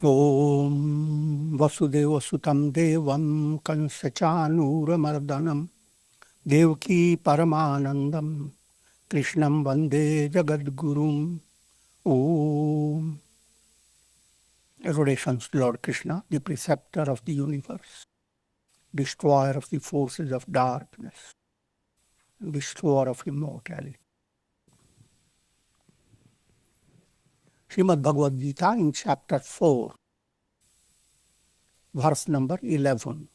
Om Vasudeva Sutam Devam Kansachanuramardanam Devaki Paramanandam Krishnam Vande Jagadgurum. Om. Adorations to Lord Krishna, the preceptor of the universe, destroyer of the forces of darkness, bestower of immortality. Srimad Bhagavad Gita in chapter 4, verse number 11.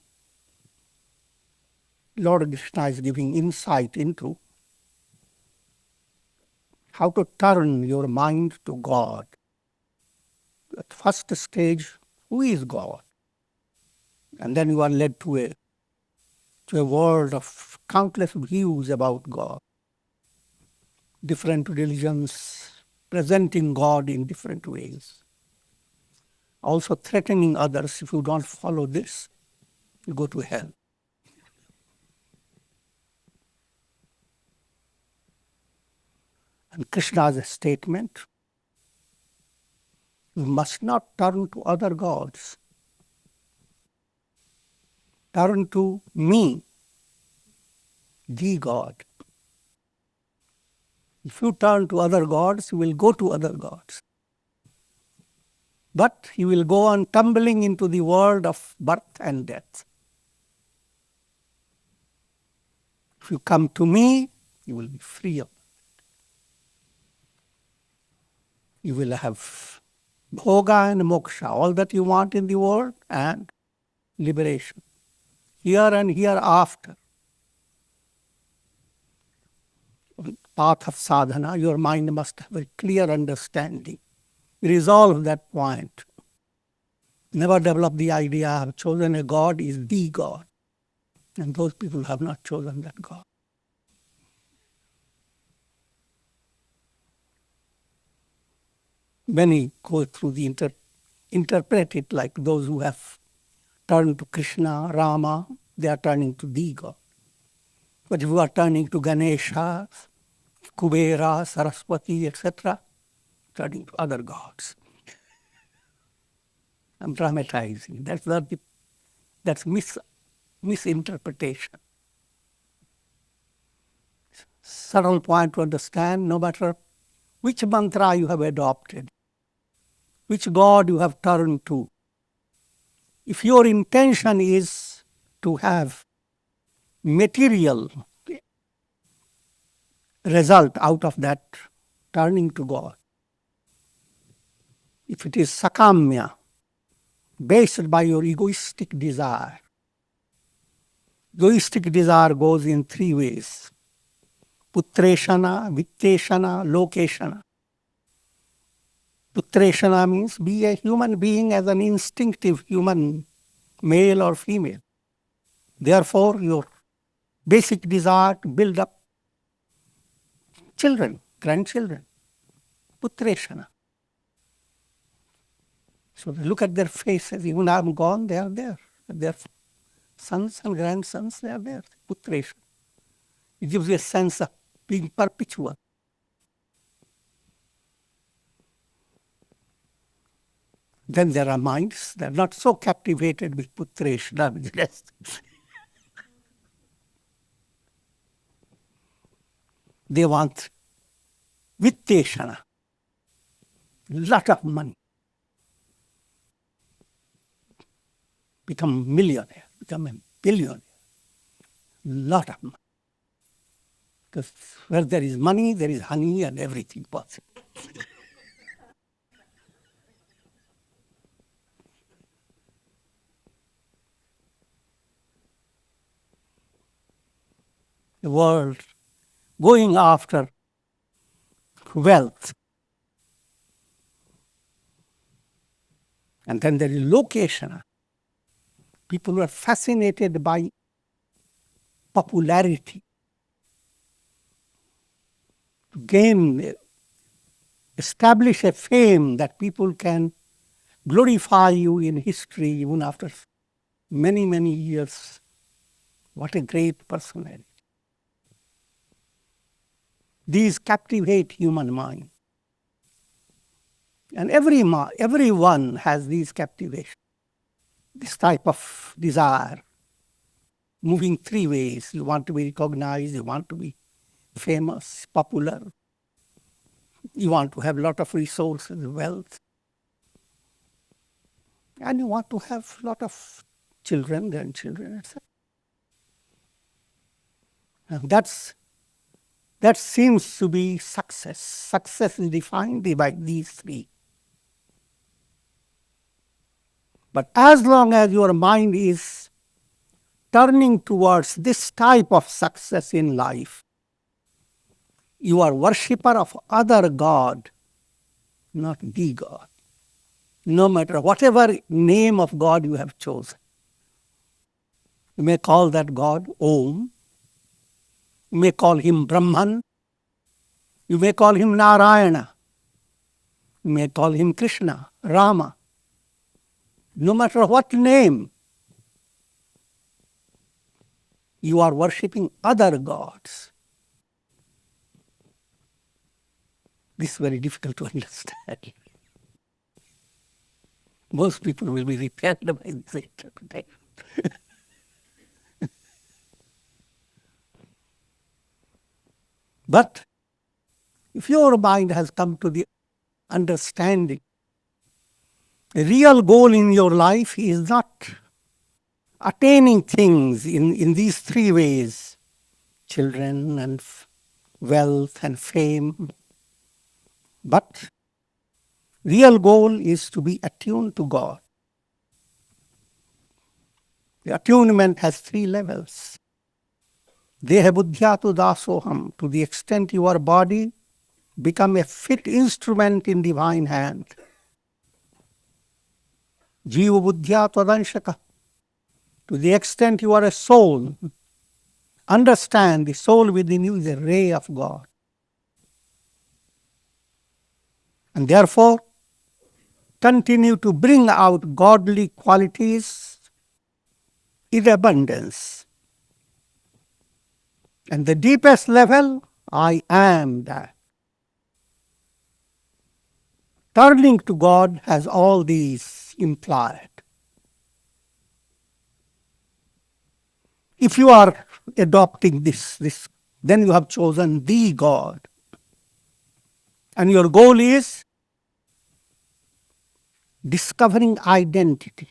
Lord Krishna is giving insight into how to turn your mind to God. At first stage, who is God? And then you are led to a world of countless views about God. Different religions presenting God in different ways. Also threatening others, if you don't follow this, you go to hell. And Krishna's statement, you must not turn to other gods. Turn to me, the God. If you turn to other gods, you will go to other gods. But you will go on tumbling into the world of birth and death. If you come to me, you will be free of it. You will have bhoga and moksha, all that you want in the world, and liberation. Here and hereafter. On path of sadhana, your mind must have a clear understanding. Resolve that point. Never develop the idea, I have chosen a God is the God. And those people have not chosen that God. Many go through the interpret it like those who have turned to Krishna, Rama, they are turning to the God. But if you are turning to Ganesha, Kubera, Saraswati, etc., turning to other gods. I'm dramatizing. That's misinterpretation. Subtle point to understand, no matter which mantra you have adopted, which God you have turned to. If your intention is to have material result out of that turning to God, if it is sakāmya, based by your egoistic desire, egoistic desire goes in three ways: putreṣaṇā, vitteṣaṇā, lokeṣaṇā. Putreṣaṇā means be a human being as an instinctive human, male or female. Therefore, your basic desire to build up children, grandchildren, putreṣaṇā. So look at their faces. Even I'm gone, they are there. Their sons and grandsons, they are there. Putreṣaṇā. It gives you a sense of being perpetual. Then there are minds that are not so captivated with putreṣaṇā, with the rest. They want vitteṣaṇā, lot of money. Become millionaire, become a billionaire. Lot of money. Because where there is money, there is honey and everything possible. The world going after wealth. And then there is lokeṣaṇā. People were fascinated by popularity. To gain, establish a fame that people can glorify you in history even after many, many years. What a great personality. These captivate human mind. And everyone has these captivations, this type of desire, moving three ways. You want to be recognized, you want to be famous, popular, you want to have a lot of resources, wealth, and you want to have a lot of children, grandchildren, etc. And that seems to be success. Success is defined by these three. But as long as your mind is turning towards this type of success in life, you are worshipper of other God, not the God. No matter whatever name of God you have chosen. You may call that God Om. You may call him Brahman. You may call him Narayana. You may call him Krishna, Rama. No matter what name, you are worshipping other gods. This is very difficult to understand. Most people will be repelled by this interpretation. But if your mind has come to the understanding, the real goal in your life is not attaining things in these three ways, children and wealth and fame, but real goal is to be attuned to God. The attunement has three levels. Deha buddhyatu dasoham, to the extent your body become a fit instrument in divine hand. Jiva buddhyatu adanshaka, to the extent you are a soul, understand the soul within you is a ray of God. And therefore, continue to bring out godly qualities in abundance. And the deepest level, I am that. Turning to God has all these implied. If you are adopting this, then you have chosen the God. And your goal is discovering identity.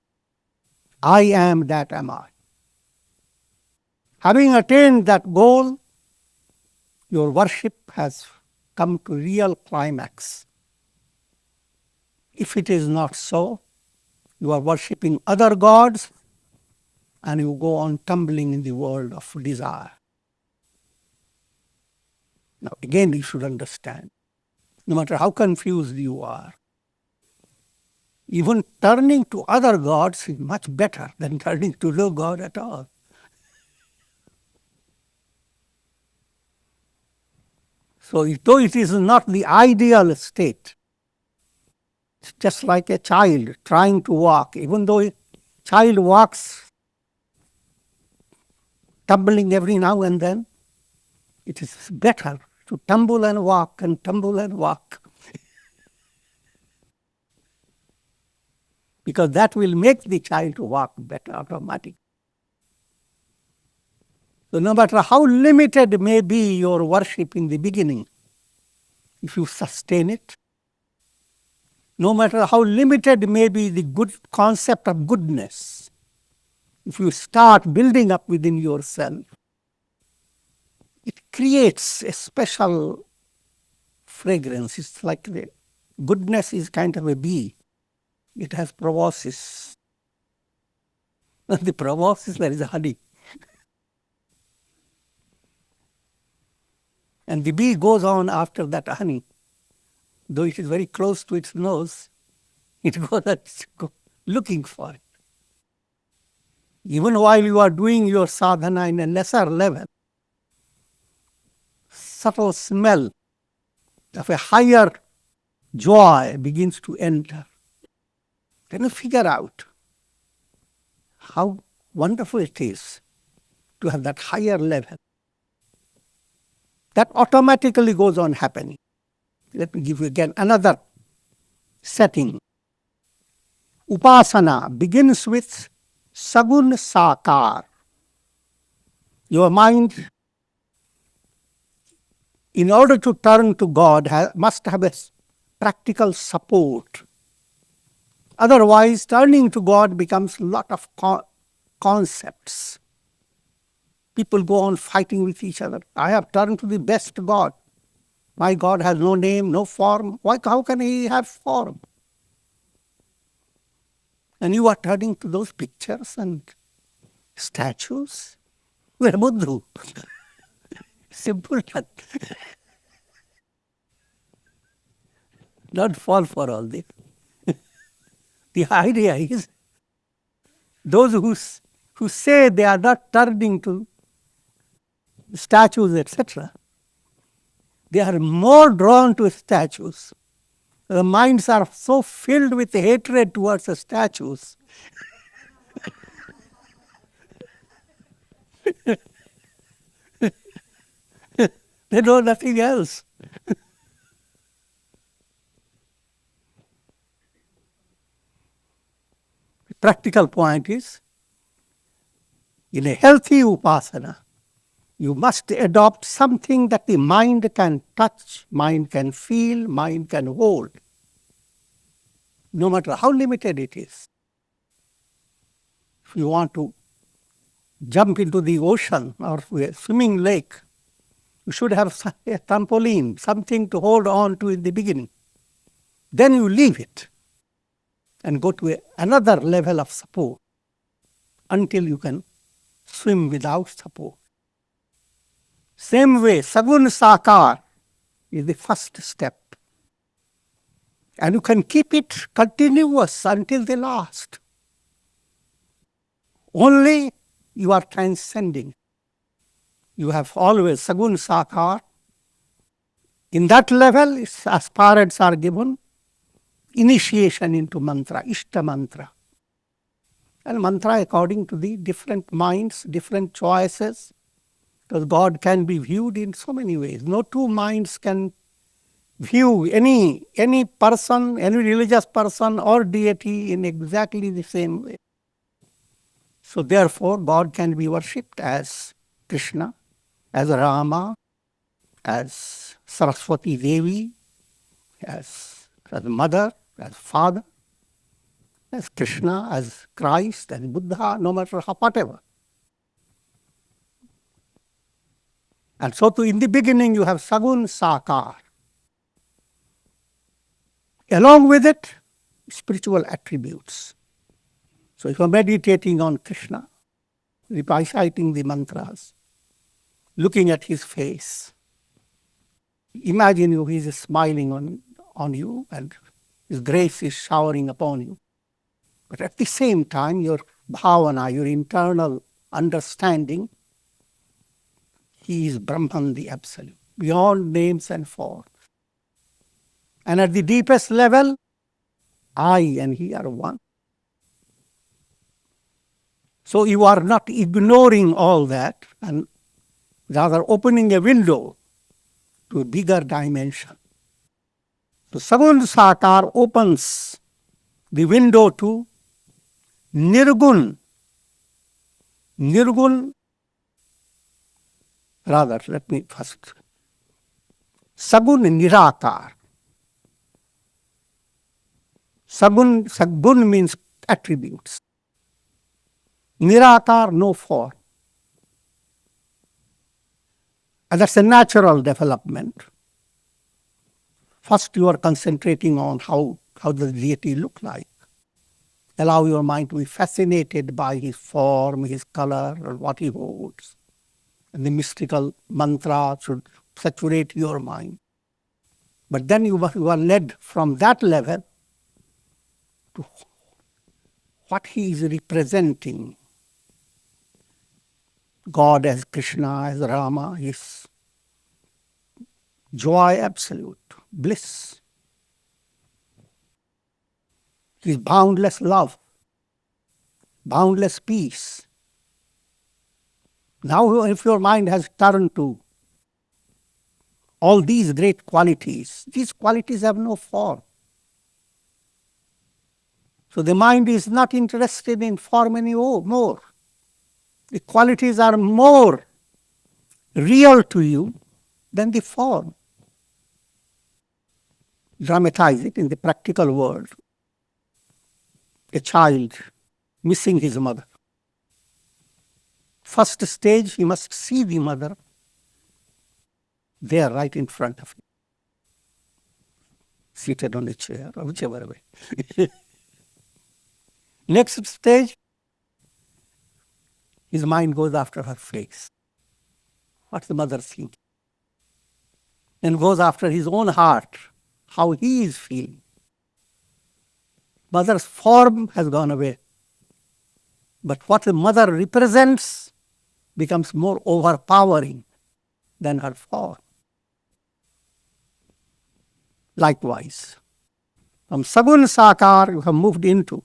I am that am I. Having attained that goal, your worship has come to real climax. If it is not so, you are worshipping other gods and you go on tumbling in the world of desire. Now again, you should understand, no matter how confused you are, even turning to other gods is much better than turning to no God at all. So though it is not the ideal state, it's just like a child trying to walk. Even though a child walks tumbling every now and then, it is better to tumble and walk and tumble and walk. Because that will make the child to walk better automatically. So no matter how limited may be your worship in the beginning, if you sustain it, no matter how limited may be the good concept of goodness, if you start building up within yourself, it creates a special fragrance. It's like the goodness is kind of a bee. It has proboscis. And the proboscis, there is honey. And the bee goes on after that honey. Though it is very close to its nose, it goes looking for it. Even while you are doing your sadhana in a lesser level, subtle smell of a higher joy begins to enter. Then you figure out how wonderful it is to have that higher level. That automatically goes on happening. Let me give you again another setting. Upāsanā begins with sagun sakār. Your mind, in order to turn to God, must have a practical support. Otherwise, turning to God becomes a lot of concepts. People go on fighting with each other. I have turned to the best God. My God has no name, no form. How can he have form? And you are turning to those pictures and statues. We're Buddha. Simple. Don't fall for all this. The idea is, those who say they are not turning to statues, etc., they are more drawn to statues. The minds are so filled with hatred towards the statues. They know nothing else. The practical point is, in a healthy upāsana, you must adopt something that the mind can touch, mind can feel, mind can hold, no matter how limited it is. If you want to jump into the ocean or a swimming lake, you should have a trampoline, something to hold on to in the beginning. Then you leave it and go to another level of support until you can swim without support. Same way, sagun sakār is the first step. And you can keep it continuous until the last. Only you are transcending. You have always sagun sakār. In that level, aspirants are given initiation into mantra, ishta mantra. And mantra according to the different minds, different choices, because God can be viewed in so many ways. No two minds can view any person, any religious person or deity in exactly the same way. So therefore, God can be worshipped as Krishna, as Rama, as Saraswati Devi, as mother, as father, as Krishna, as Christ, as Buddha, no matter whatever. And so in the beginning you have sagun sakār. Along with it, spiritual attributes. So if you are meditating on Krishna, reciting the mantras, looking at his face, imagine he is smiling on you and his grace is showering upon you. But at the same time, your bhavana, your internal understanding, he is Brahman, the Absolute, beyond names and forms. And at the deepest level, I and he are one. So you are not ignoring all that and rather opening a window to a bigger dimension. So sagun sakār opens the window to nirgun. Let me first. Sagun nirakār. Sagun means attributes. Nirakār, no form. And that's a natural development. First you are concentrating on how the deity look like. Allow your mind to be fascinated by his form, his color, or what he holds. And the mystical mantra should saturate your mind. But then you are led from that level to what he is representing. God as Krishna, as Rama, is joy absolute, bliss. His boundless love, boundless peace. Now if your mind has turned to all these great qualities have no form. So the mind is not interested in form anymore. The qualities are more real to you than the form. Dramatize it in the practical world. A child missing his mother. First stage, he must see the mother there right in front of him, seated on a chair or whichever way. Next stage, his mind goes after her face. What's the mother thinking? Then goes after his own heart, how he is feeling. Mother's form has gone away. But what the mother represents becomes more overpowering than her form. Likewise, from Sagun Sakar you have moved into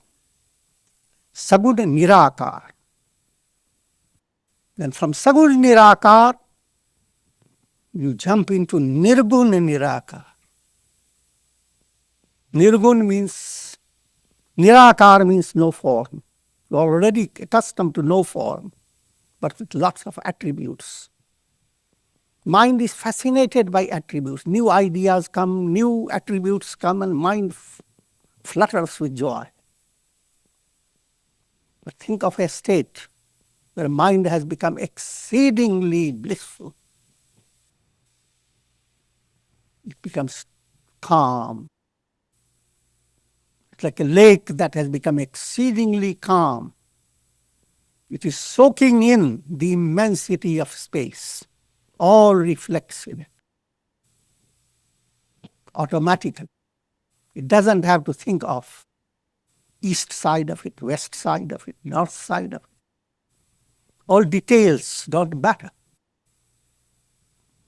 Sagun Nirakar. Then from Sagun Nirakar you jump into Nirgun Nirakar. Nirgun means, Nirakar means no form. You are already accustomed to no form, but with lots of attributes. Mind is fascinated by attributes. New ideas come, new attributes come, and mind flutters with joy. But think of a state where mind has become exceedingly blissful. It becomes calm. It's like a lake that has become exceedingly calm. It is soaking in the immensity of space. All reflects in it automatically. It doesn't have to think of east side of it, west side of it, north side of it. All details don't matter.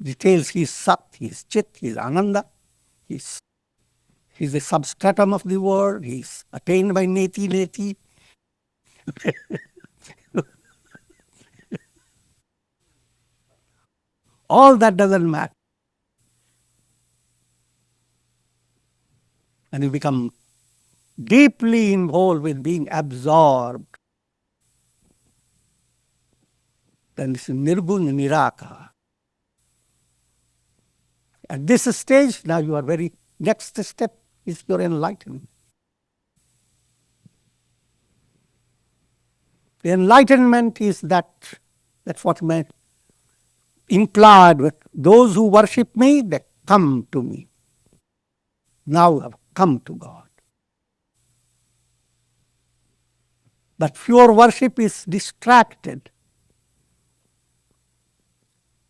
Details, he is Sat, he is Chit, he is Ananda, he is the substratum of the world, he is attained by neti. All that doesn't matter. And you become deeply involved with being absorbed. Then this is Nirgun Nirakar. At this stage, now you are next step is your enlightenment. The enlightenment is that's what meant implied with those who worship me, they come to me. Now have come to God. But pure worship is distracted.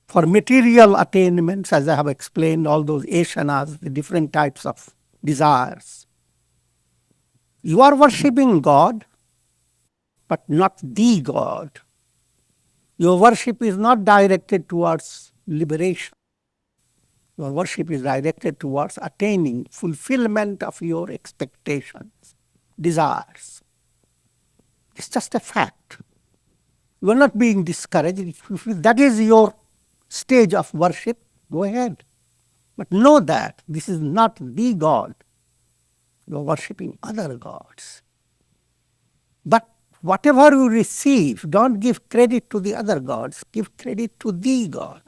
For material attainments, as I have explained, all those ashanas, the different types of desires. You are worshipping God, but not the God. Your worship is not directed towards liberation. Your worship is directed towards attaining fulfillment of your expectations, desires. It's just a fact. You are not being discouraged. If that is your stage of worship, go ahead. But know that this is not the God. You are worshipping other gods. But whatever you receive, don't give credit to the other gods. Give credit to the God.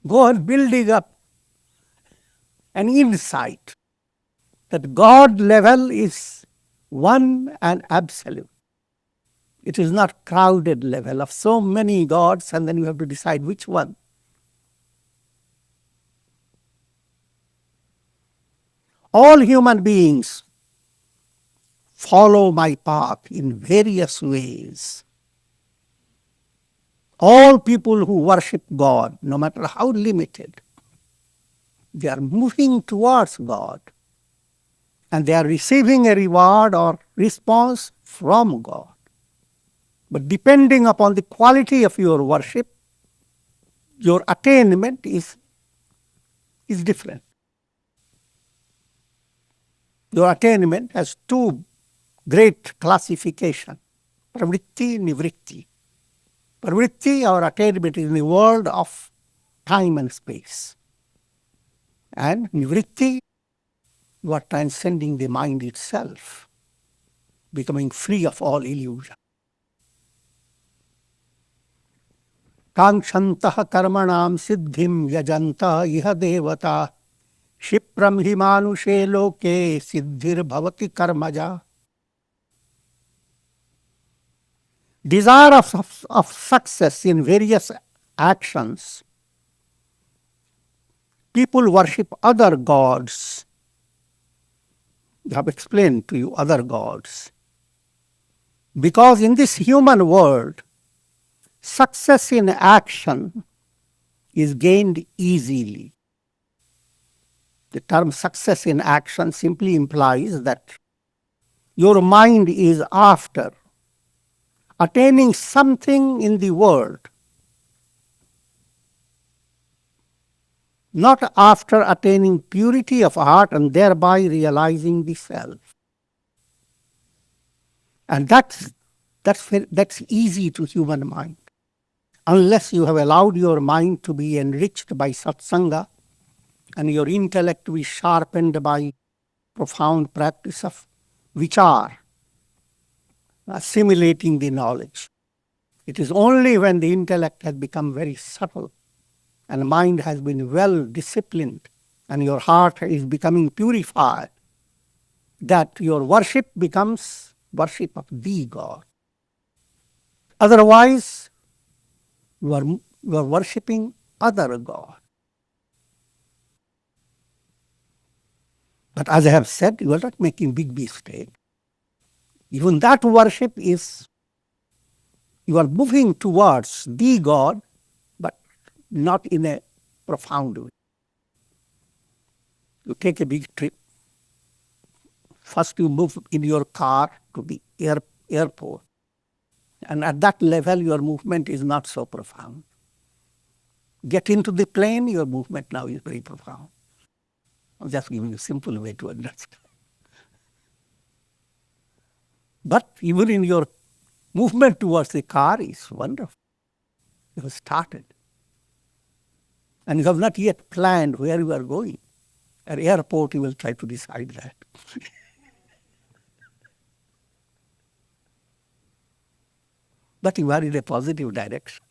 Go on building up an insight that God level is one and absolute. It is not crowded level of so many gods, and then you have to decide which one. All human beings follow my path in various ways. All people who worship God, no matter how limited, they are moving towards God, and they are receiving a reward or response from God. But depending upon the quality of your worship, your attainment is different. Your attainment has two great classifications, pravritti, nivritti. Pravritti, our attainment is in the world of time and space. And nivritti, you are transcending the mind itself, becoming free of all illusion. Kāṅkṣantah karmanām siddhim yajanta iha devata Shipram hi manushe loke siddhir bhavati karmaja. Desire of success in various actions. People worship other gods. I have explained to you other gods. Because in this human world, success in action is gained easily. The term success in action simply implies that your mind is after attaining something in the world, not after attaining purity of heart and thereby realizing the self. And that's easy to human mind. Unless you have allowed your mind to be enriched by satsanga and your intellect to be sharpened by profound practice of vichar, assimilating the knowledge. It is only when the intellect has become very subtle and the mind has been well disciplined and your heart is becoming purified that your worship becomes worship of the God. Otherwise, you are worshipping other God. But as I have said, you are not making big mistake. Even that worship is, you are moving towards the God, but not in a profound way. You take a big trip. First you move in your car to the airport. And at that level, your movement is not so profound. Get into the plane, your movement now is very profound. I'm just giving you a simple way to understand. But even in your movement towards the car is wonderful. You have started. And you have not yet planned where you are going. At airport, you will try to decide that. But you are in a positive direction.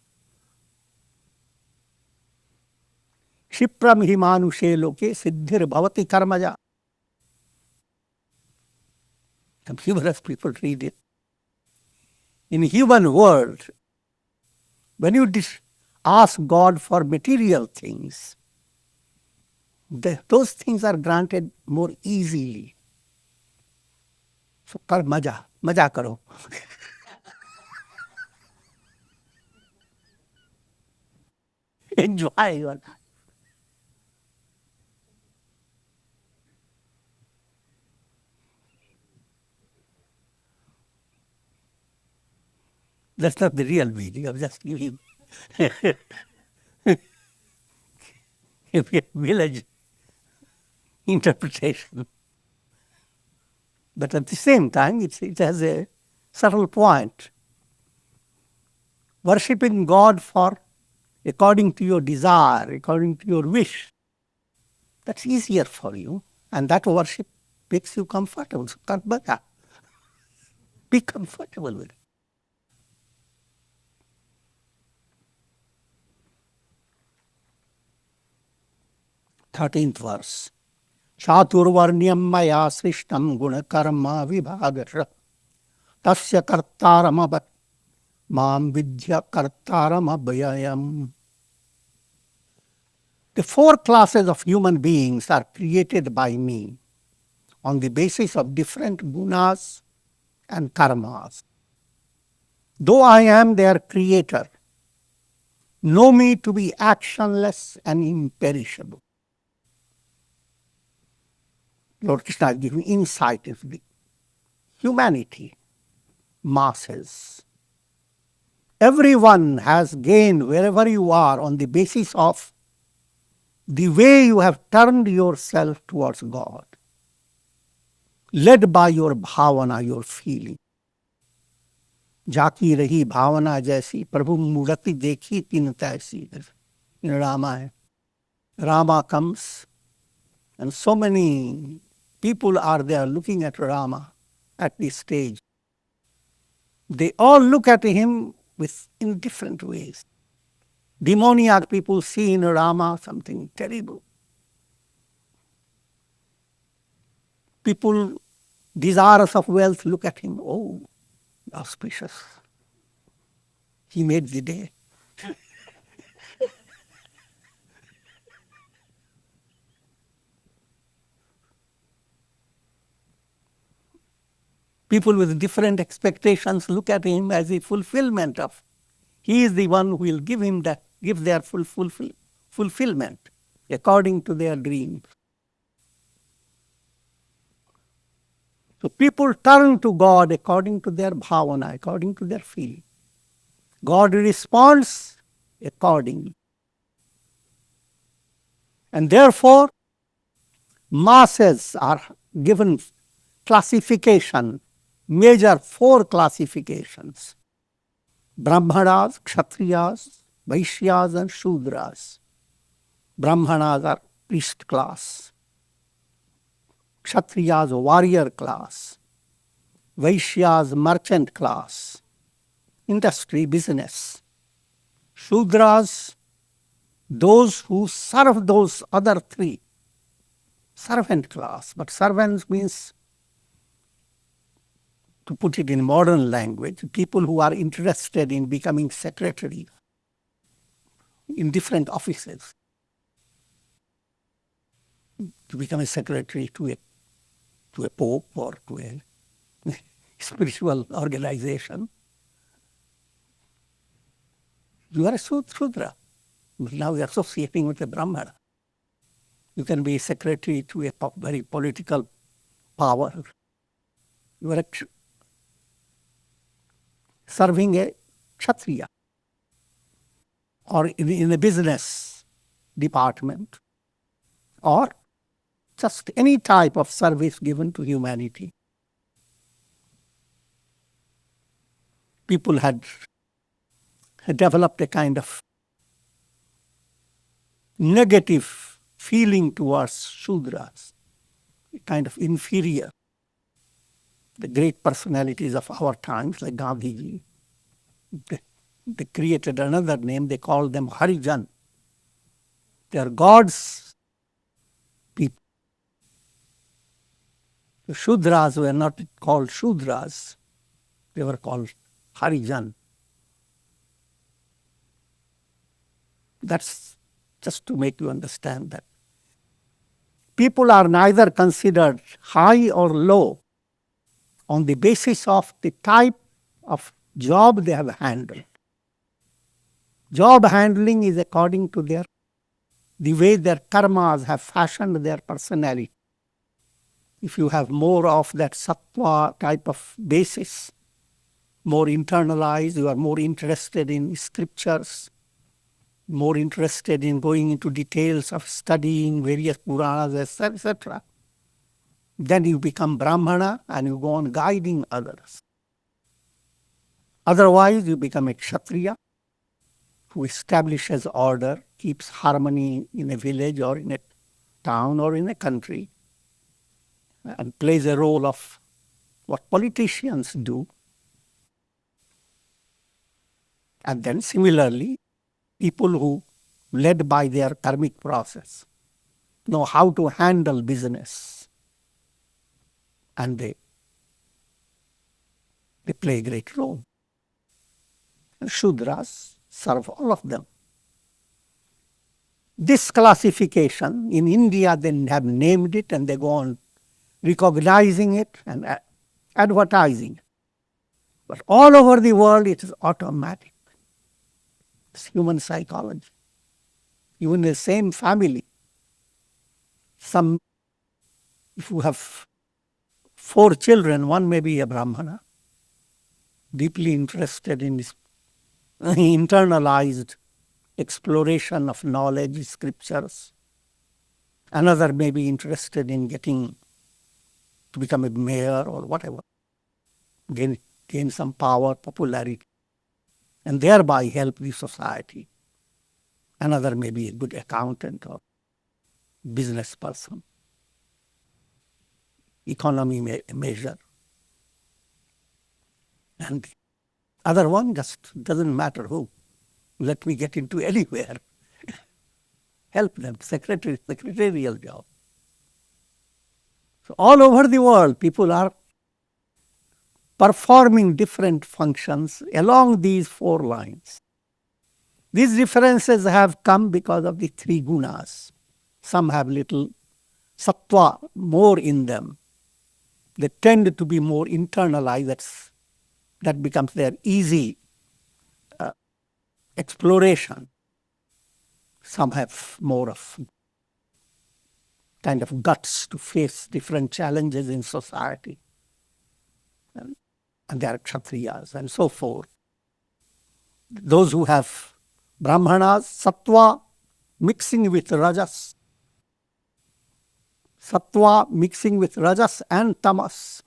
Shipram hi manushe loke siddhir bhavati karmaja. Some humorous people read it. In human world, when you ask God for material things, those things are granted more easily. So kar maja karo. Enjoy your life. That's not the real meaning. I'm just giving a village interpretation. But at the same time, it has a subtle point. Worshipping God according to your desire, according to your wish, that's easier for you. And that worship makes you comfortable. So be comfortable with it. 13th verse. Chaturvarnyam maya srishtam guṇakarma vibhāgasya tasya kartāram mam vidya kartāram abhyayam. The 4 classes of human beings are created by me on the basis of different gunas and karmas. Though I am their creator, know me to be actionless and imperishable. Lord Krishna is giving insight into the humanity, masses. Everyone has gained wherever you are on the basis of the way you have turned yourself towards God, led by your bhavana, your feeling. Jaki rahi bhavana jaisi, Prabhu murati dekhi tin taisi. In Rama comes And so many people are there looking at Rama at this stage. They all look at him in different ways. Demoniac people see in Rama something terrible. People desirous of wealth look at him, oh, auspicious. He made the day. People with different expectations look at him as a fulfillment of. He is the one who will give their fulfillment according to their dreams. So people turn to God according to their bhavana, according to their feeling. God responds accordingly. And therefore, masses are given classification, major 4 classifications: Brahmanas, Kshatriyas, Vaishyas and Shudras. Brahmanas are priest class. Kshatriyas, warrior class. Vaishyas, merchant class. Industry, business. Shudras, those who serve those other 3. Servant class. But servants means, to put it in modern language, people who are interested in becoming secretary in different offices. To become a secretary to a pope or to a spiritual organization. You are a Shudra. Now you are associating with a Brahmana. You can be a secretary to a very political power. You are serving a Kshatriya or in a business department or just any type of service given to humanity. People had developed a kind of negative feeling towards Shudras, a kind of inferior. The great personalities of our times, like Gandhiji, they created another name, they called them Harijan. They are God's people. The Shudras were not called Shudras, they were called Harijan. That's just to make you understand that people are neither considered high or low on the basis of the type of job they have handled. Job handling is according to the way their karmas have fashioned their personality. If you have more of that sattva type of basis, more internalized, you are more interested in scriptures, more interested in going into details of studying various Puranas, etc., then you become Brahmana and you go on guiding others. Otherwise, you become a Kshatriya who establishes order, keeps harmony in a village or in a town or in a country, and plays a role of what politicians do. And then similarly, people who, led by their karmic process, know how to handle business. And they play a great role. And Shudras serve all of them. This classification, in India they have named it and they go on recognizing it and advertising it. But all over the world it is automatic. It's human psychology. Even in the same family, if you have 4 children, one may be a Brahmana, deeply interested in this internalized exploration of knowledge, scriptures. Another may be interested in getting to become a mayor or whatever, gain some power, popularity, and thereby help the society. Another may be a good accountant or business person. economy measure. And the other one just doesn't matter who. Let me get into anywhere. Help them, secretarial job. So all over the world, people are performing different functions along these 4 lines. These differences have come because of the 3 gunas. Some have little sattva more in them. They tend to be more internalized. That becomes their easy exploration. Some have more of kind of guts to face different challenges in society. And they are kshatriyas and so forth. Those who have brahmanas, sattva mixing with rajas. Sattva mixing with rajas and tamas,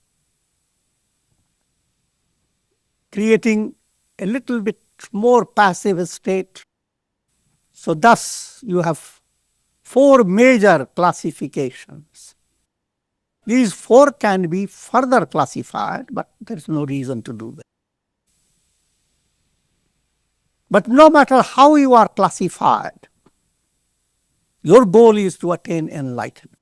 creating a little bit more passive state. So thus you have 4 major classifications. These 4 can be further classified, but there is no reason to do that. But no matter how you are classified, your goal is to attain enlightenment.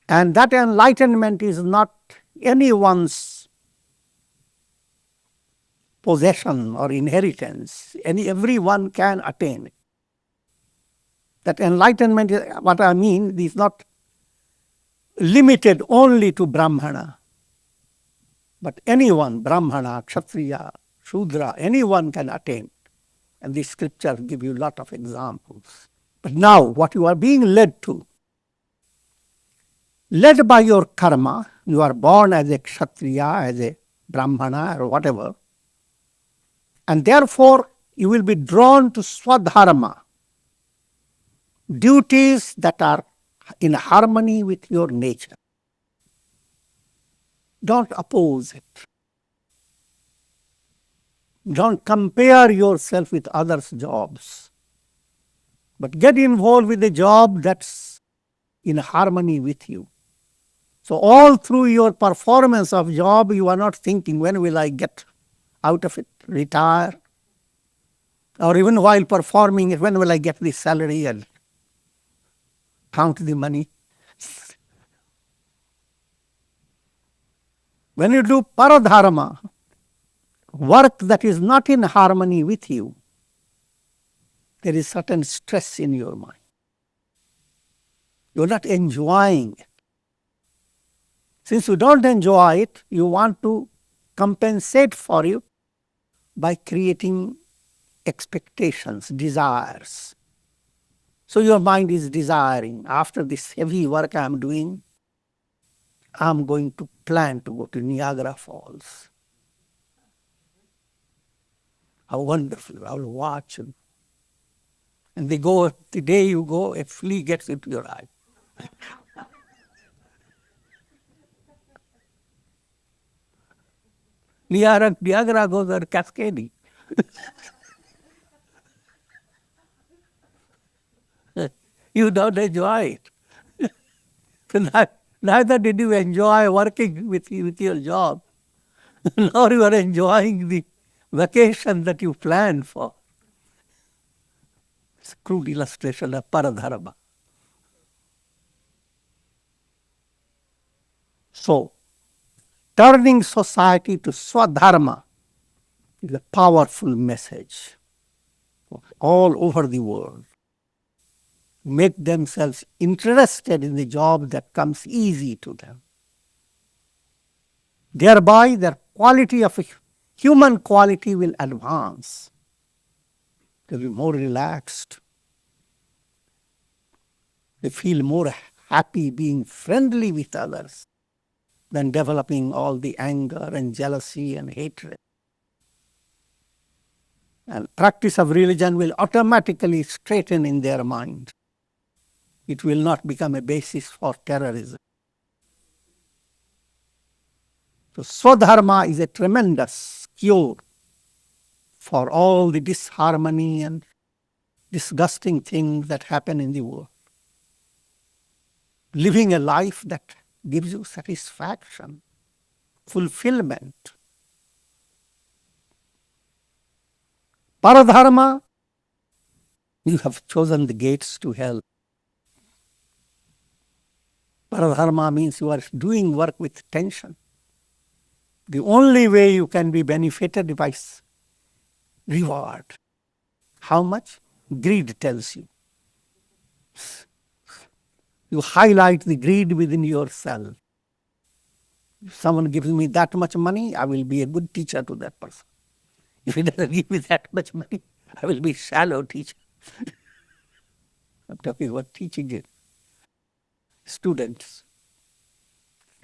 And that enlightenment is not anyone's possession or inheritance. Everyone can attain it. That enlightenment, what I mean, is not limited only to Brahmana. But anyone, Brahmana, Kshatriya, Shudra, anyone can attain. And the scriptures give you a lot of examples. But now, what you are being led to, led by your karma, you are born as a Kshatriya, as a Brahmana, or whatever, and therefore you will be drawn to Svadharma, duties that are in harmony with your nature. Don't oppose it. Don't compare yourself with others' jobs, but get involved with a job that's in harmony with you. So all through your performance of job, you are not thinking, when will I get out of it, retire? Or even while performing it, when will I get the salary and count the money? When you do Paradharma, work that is not in harmony with you, there is certain stress in your mind. You're not enjoying it. Since you don't enjoy it, you want to compensate for it by creating expectations, desires. So your mind is desiring, after this heavy work I am doing, I'm going to plan to go to Niagara Falls. How wonderful, I will watch. And they go, the day you go, a flea gets into your eye. Niagara goes are cascading. You don't enjoy it. So neither did you enjoy working with your job, nor you are enjoying the vacation that you planned for. It's a crude illustration of Paradharma. So, turning society to Svadharma is a powerful message all over the world. Make themselves interested in the job that comes easy to them. Thereby, their quality of human quality will advance. They'll be more relaxed. They feel more happy being friendly with others than developing all the anger and jealousy and hatred. And practice of religion will automatically straighten in their mind. It will not become a basis for terrorism. So Svadharma is a tremendous cure for all the disharmony and disgusting things that happen in the world. living a life that gives you satisfaction, fulfillment. Paradharma, you have chosen the gates to hell. Paradharma means you are doing work with tension. The only way you can be benefited by reward. How much? Greed tells you. You highlight the greed within yourself. If someone gives me that much money, I will be a good teacher to that person. If he doesn't give me that much money, I will be a shallow teacher. I'm talking about teaching it. Students.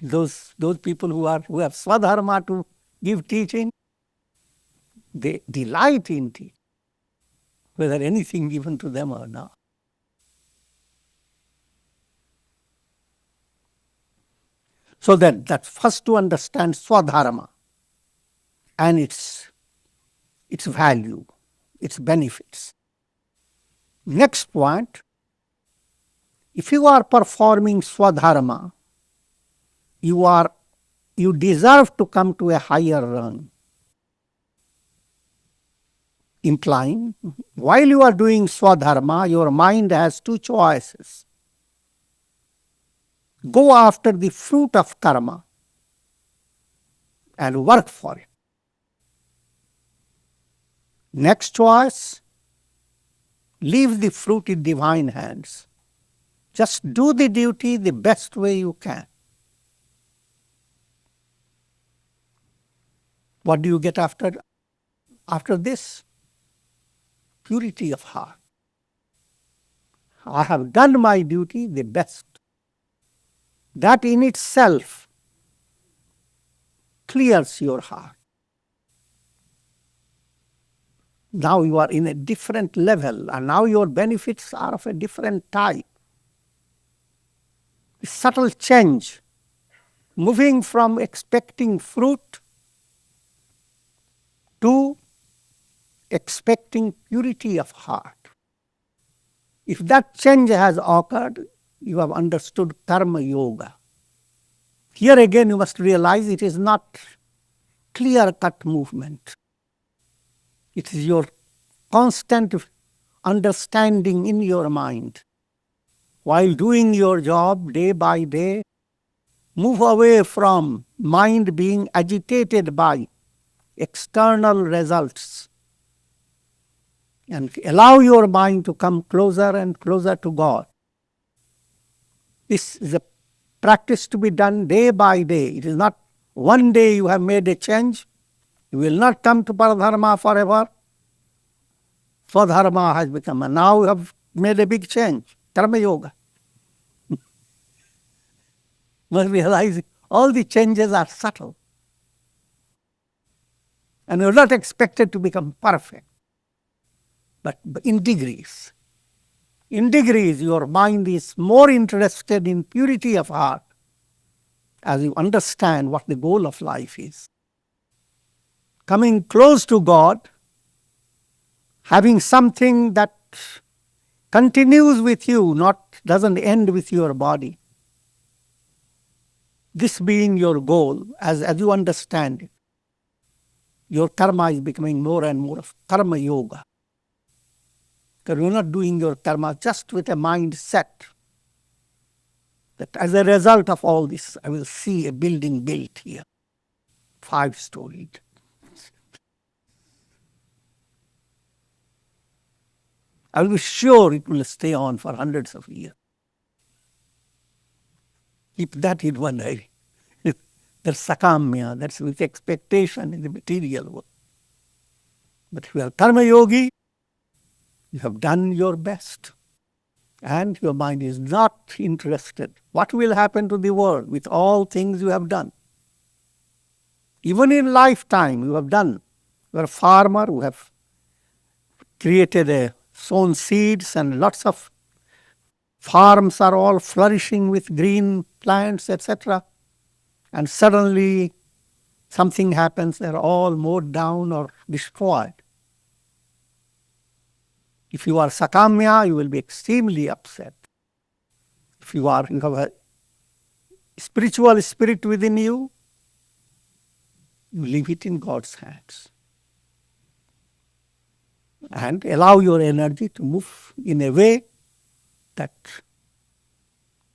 Those people who have Svadharma to give teaching, they delight in teaching, whether anything given to them or not. So that first to understand Svadharma and its value, its benefits. Next point, if you are performing Svadharma, you deserve to come to a higher rung. Implying, while you are doing Svadharma, your mind has two choices. Go after the fruit of karma and work for it. Next choice, leave the fruit in divine hands. Just do the duty the best way you can. What do you get after this? Purity of heart. I have done my duty the best. That in itself clears your heart. Now you are in a different level, and now your benefits are of a different type. A subtle change, moving from expecting fruit to expecting purity of heart. If that change has occurred, you have understood karma yoga. Here again you must realize it is not clear-cut movement. It is your constant understanding in your mind. While doing your job day by day, move away from mind being agitated by external results and allow your mind to come closer and closer to God. This is a practice to be done day by day. It is not one day you have made a change. You will not come to Paradharma forever. Svadharma has become, and now you have made a big change. Karma yoga. Must realize all the changes are subtle. And you are not expected to become perfect, but in degrees. In degrees, your mind is more interested in purity of heart as you understand what the goal of life is. Coming close to God, having something that continues with you, doesn't end with your body. This being your goal, as you understand it, your karma is becoming more and more of karma yoga. Because you're not doing your karma just with a mind set that as a result of all this, I will see a building built here, 5-storied. I will be sure it will stay on for hundreds of years. Keep that in one eye. That's sakāmya, that's with expectation in the material world. But if you are karma yogi, you have done your best. And your mind is not interested. What will happen to the world with all things you have done? Even in lifetime you have done. You are a farmer who have created sown seeds, and lots of farms are all flourishing with green plants, etc. And suddenly something happens, they're all mowed down or destroyed. If you are sakāmya, you will be extremely upset. If you have spiritual spirit within you, you leave it in God's hands. And allow your energy to move in a way that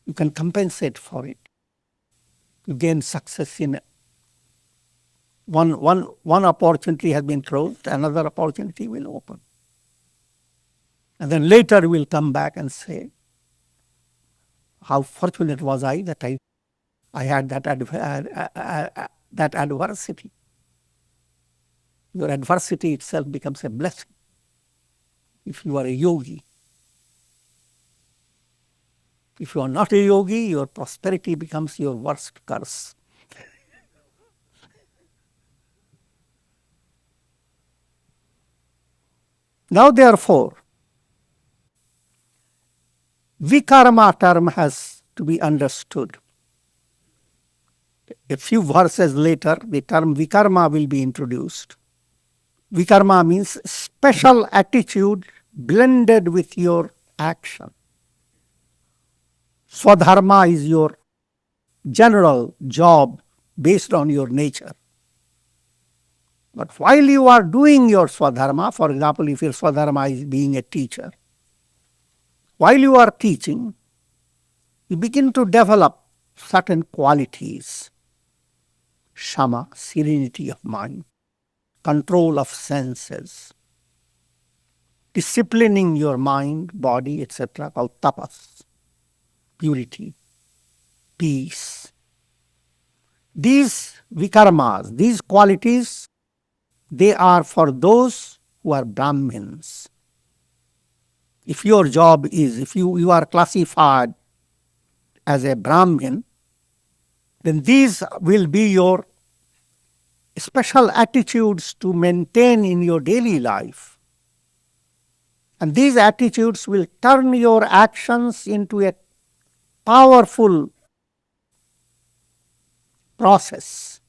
you can compensate for it. You gain success in one opportunity has been closed, another opportunity will open. And then later we'll come back and say, how fortunate was I that I had that adversity. Your adversity itself becomes a blessing if you are a yogi. If you are not a yogi, your prosperity becomes your worst curse. Now, therefore, Vikarma term has to be understood. A few verses later, the term Vikarma will be introduced. Vikarma means special attitude blended with your action. Svadharma is your general job based on your nature. But while you are doing your Svadharma, for example, if your Svadharma is being a teacher, while you are teaching, you begin to develop certain qualities. Shama, serenity of mind, control of senses, disciplining your mind, body, etc., called tapas, purity, peace. These vikarmas, these qualities, they are for those who are Brahmins. If your job is, if you are classified as a Brahmin, then these will be your special attitudes to maintain in your daily life. And these attitudes will turn your actions into a powerful process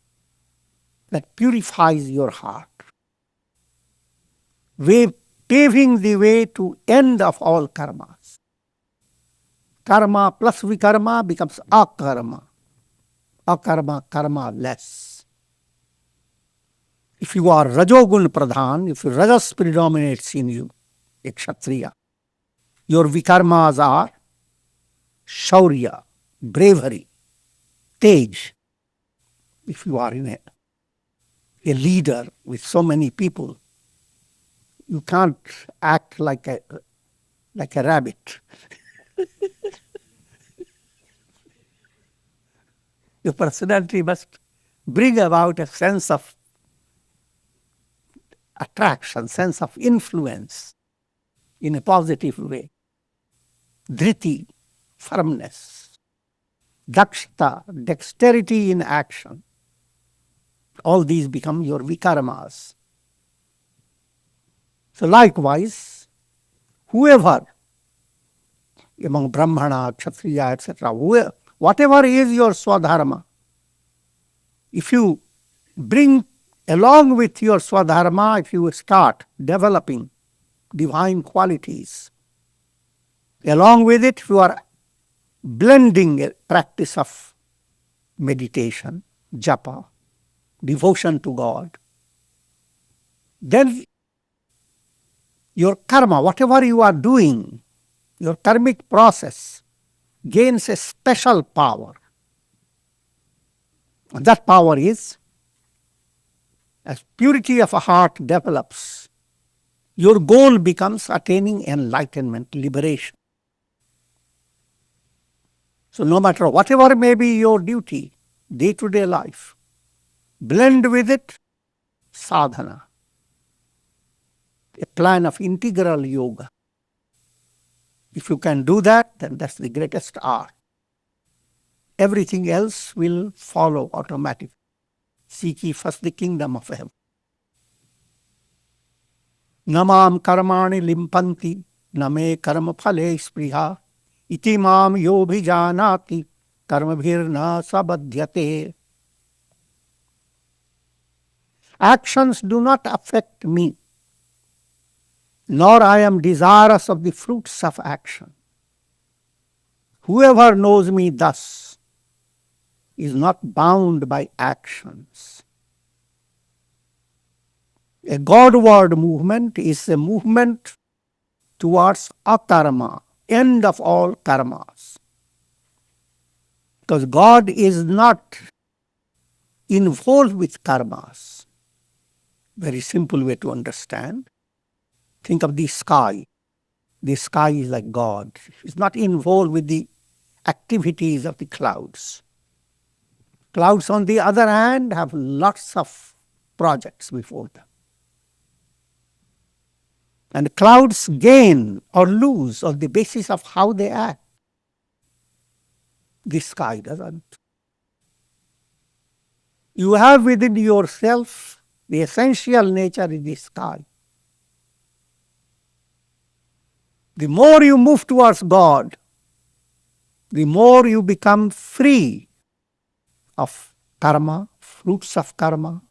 that purifies your heart, paving the way to end of all karmas. Karma plus vikarma becomes akarma. Akarma, karma less. If you are rajogun pradhan, if rajas predominates in you, a kshatriya, your vikarmas are shaurya, bravery, tej. If you are in a leader with so many people, you can't act like a rabbit. Your personality must bring about a sense of attraction, sense of influence in a positive way. Dhriti, firmness. Dakshita, dexterity in action. All these become your vikarmas. So likewise, whoever among Brahmana, Kshatriya, etc., whatever is your Svadharma, if you bring along with your Svadharma, if you start developing divine qualities, along with it, if you are blending a practice of meditation, japa, devotion to God, then your karma, whatever you are doing, your karmic process gains a special power. And that power is, as purity of a heart develops, your goal becomes attaining enlightenment, liberation. So no matter whatever may be your duty, day-to-day life, blend with it sadhana, a plan of integral yoga. If you can do that, then that's the greatest art. Everything else will follow automatically. Seek ye first the kingdom of heaven. Namam karmani limpanti, name karma phale spriha, iti mam yobhijanati, karmabhirna sabadhyate. Actions do not affect me, nor I am desirous of the fruits of action. Whoever knows me thus is not bound by actions. A Godward movement is a movement towards akarma, end of all karmas. Because God is not involved with karmas. Very simple way to understand. Think of the sky. The sky is like God. It's not involved with the activities of the clouds. Clouds, on the other hand, have lots of projects before them. And clouds gain or lose on the basis of how they act. The sky doesn't. You have within yourself the essential nature in the sky. The more you move towards God, the more you become free of karma, fruits of karma,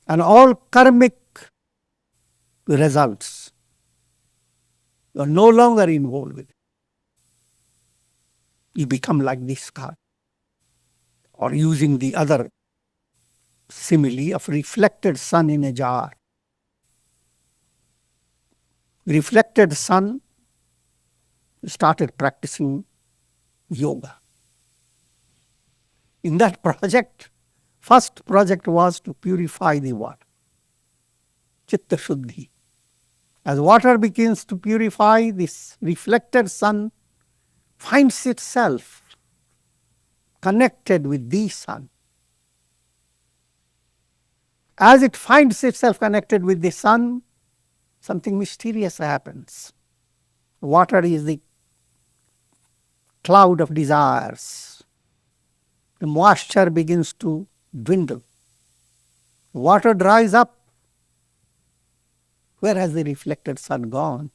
and all karmic results. You are no longer involved with it. You become like the sky. Or using the other simile of reflected sun in a jar. Reflected sun started practicing yoga. In that project, first project was to purify the water. Chitta Shuddhi. As water begins to purify, this reflected sun finds itself connected with the sun. As it finds itself connected with the sun, something mysterious happens. Water is the cloud of desires. The moisture begins to dwindle. Water dries up. Where has the reflected sun gone?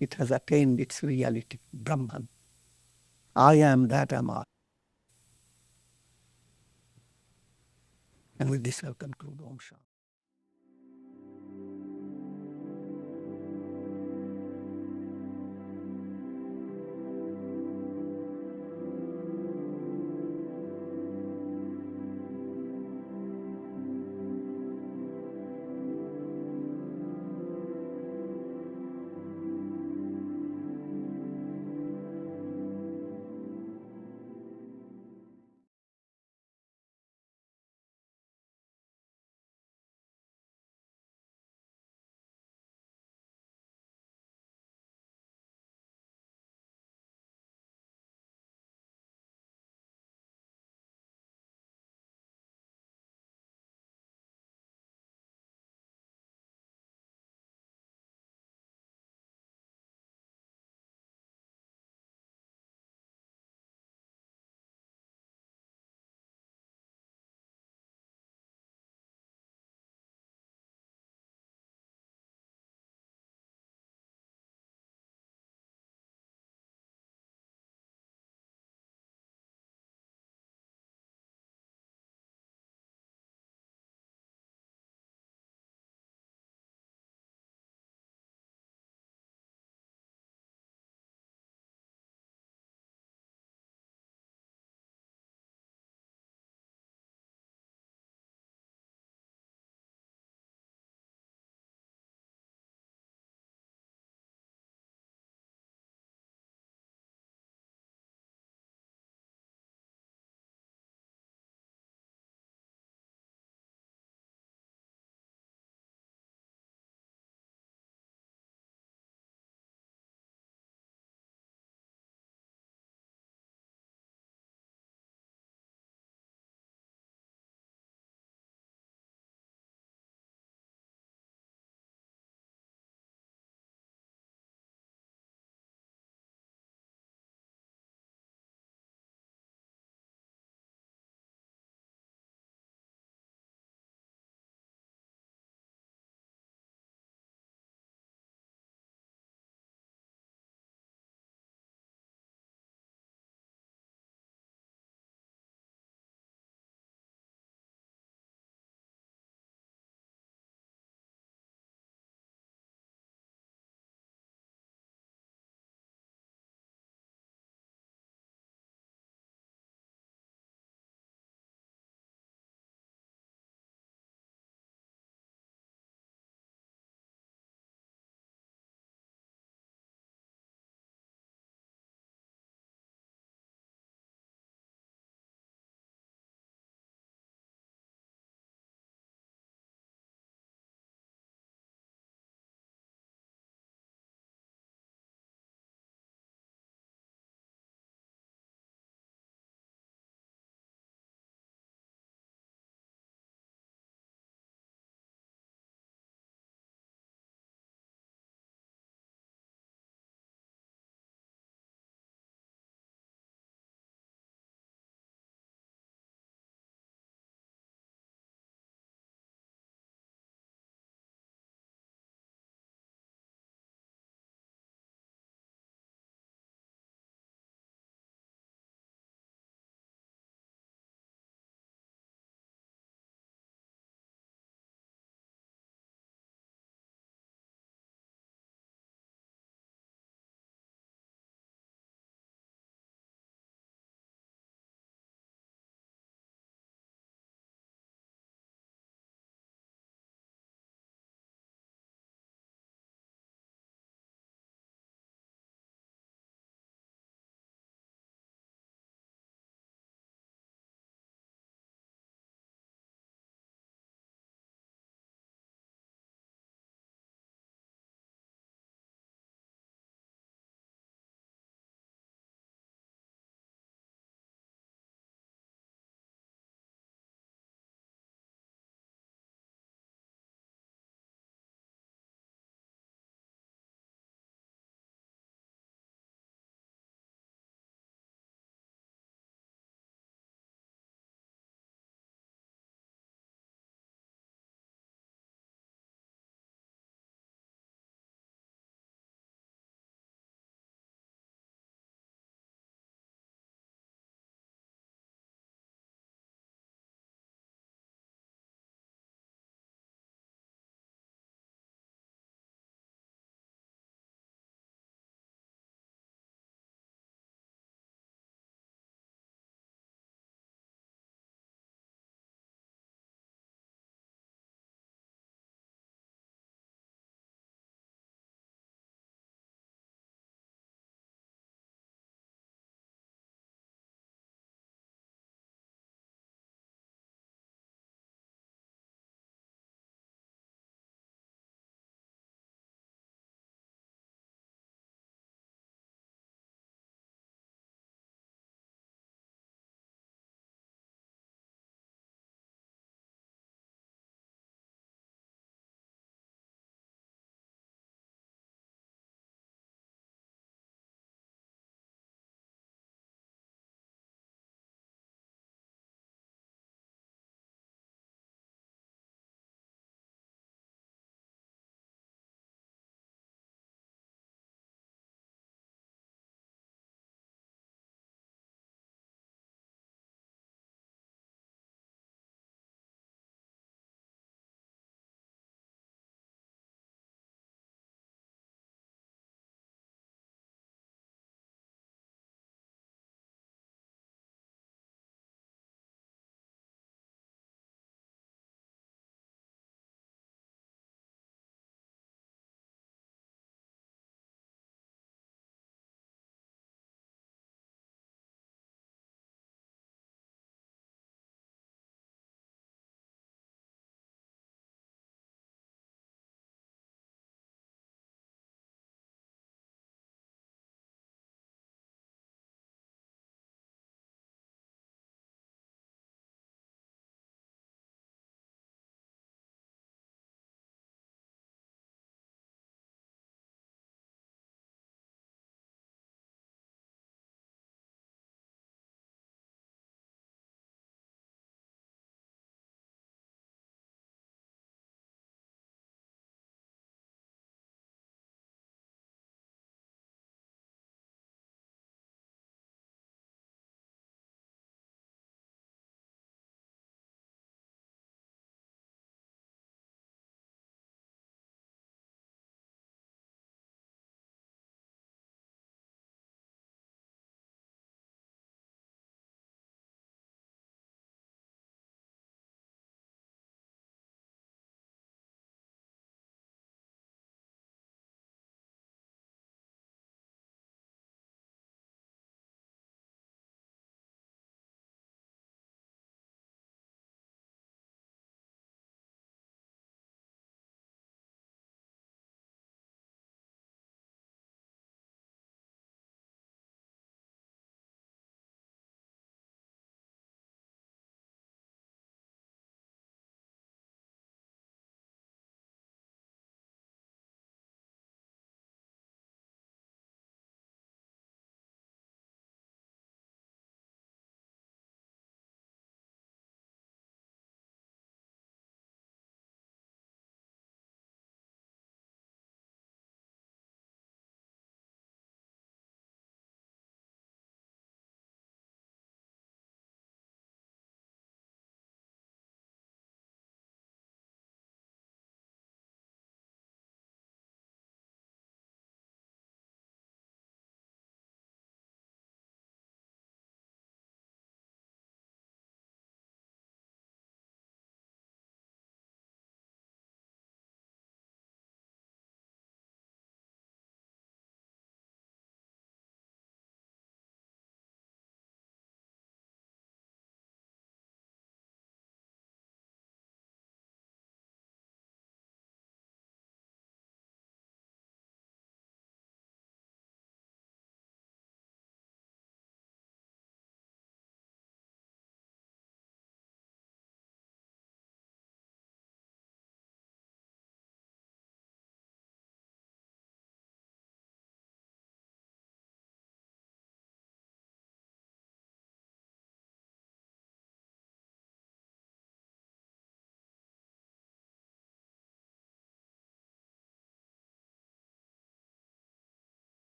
It has attained its reality, Brahman. I am that am I. And with this I'll conclude. Om Shanti.